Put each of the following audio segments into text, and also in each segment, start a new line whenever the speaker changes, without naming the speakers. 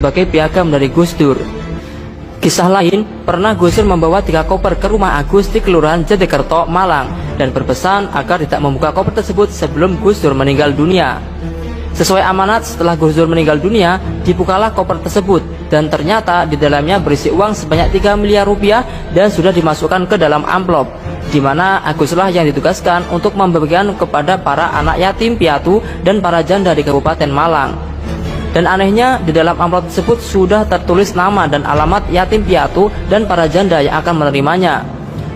sebagai piagam dari Gus Dur. Kisah lain, pernah Gus Dur membawa 3 koper ke rumah Agus di Kelurahan Jatikerto, Malang, dan berpesan agar tidak membuka koper tersebut sebelum Gus Dur meninggal dunia. Sesuai amanat, setelah Gus Dur meninggal dunia, dibukalah koper tersebut, dan ternyata di dalamnya berisi uang sebanyak 3 miliar rupiah dan sudah dimasukkan ke dalam amplop, di mana Aguslah yang ditugaskan untuk membagikan kepada para anak yatim piatu dan para janda di Kabupaten Malang. Dan anehnya, di dalam amplop tersebut sudah tertulis nama dan alamat yatim piatu dan para janda yang akan menerimanya.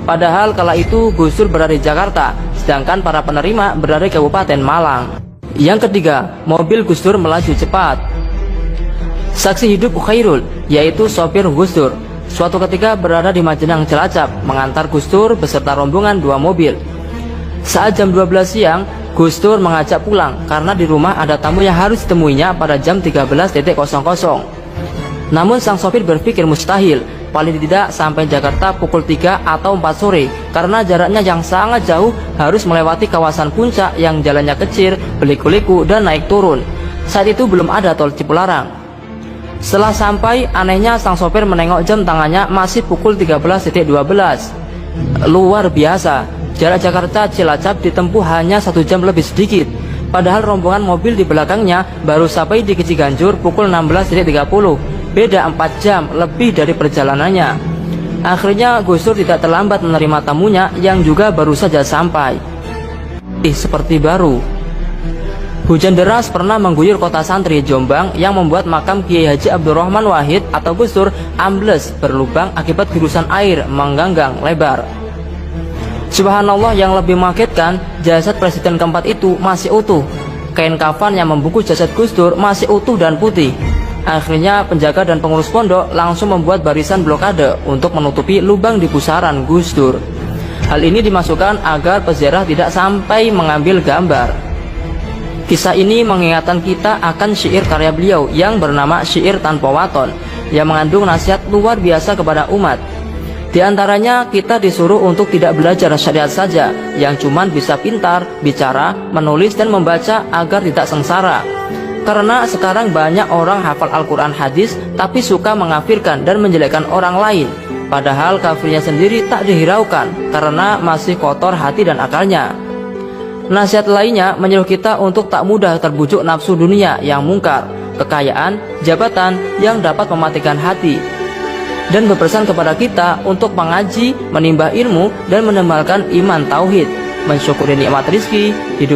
Padahal kala itu Gus Dur berada di Jakarta, sedangkan para penerima berada di Kabupaten Malang. Yang ketiga, mobil Gus Dur melaju cepat. Saksi hidup Khairul, yaitu sopir Gus Dur, suatu ketika berada di Majenang Cilacap mengantar Gus Dur beserta rombongan 2 mobil. Saat jam 12 siang, Gus Dur mengajak pulang karena di rumah ada tamu yang harus ditemuinya pada jam 13.00. Namun sang sopir berpikir mustahil, paling tidak sampai Jakarta pukul 3 atau 4 sore karena jaraknya yang sangat jauh, harus melewati kawasan puncak yang jalannya kecil, berliku-liku dan naik turun. Saat itu belum ada tol Cipularang. Setelah sampai, anehnya sang sopir menengok jam tangannya masih pukul 13.12. Luar biasa, jarak Jakarta Cilacap ditempuh hanya 1 jam lebih sedikit. Padahal rombongan mobil di belakangnya baru sampai di Ciganjur pukul 16.30. Beda 4 jam lebih dari perjalanannya. Akhirnya Gus Dur tidak terlambat menerima tamunya yang juga baru saja sampai. Seperti baru. Hujan deras pernah mengguyur kota santri Jombang yang membuat makam Kiai Haji Abdurrahman Wahid atau Gus Dur ambles berlubang akibat gurusan air mengganggang lebar. Subhanallah, yang lebih mengagetkan, jasad presiden keempat itu masih utuh. Kain kafan yang membungkus jasad Gus Dur masih utuh dan putih. Akhirnya penjaga dan pengurus pondok langsung membuat barisan blokade untuk menutupi lubang di pusaran Gus Dur. Hal ini dimasukkan agar peziarah tidak sampai mengambil gambar. Kisah ini mengingatkan kita akan syair karya beliau yang bernama Syair Tanpa Waton, yang mengandung nasihat luar biasa kepada umat. Di antaranya, kita disuruh untuk tidak belajar syariat saja, yang cuman bisa pintar, bicara, menulis, dan membaca agar tidak sengsara. Karena sekarang banyak orang hafal Al-Quran hadis tapi suka mengafirkan dan menjelekkan orang lain, padahal kafirnya sendiri tak dihiraukan karena masih kotor hati dan akalnya. Nasihat lainnya menyuruh kita untuk tak mudah terbujuk nafsu dunia yang mungkar, kekayaan, jabatan yang dapat mematikan hati, dan berpesan kepada kita untuk mengaji, menimba ilmu, dan menemalkan iman tauhid, mensyukuri nikmat rizki, hidup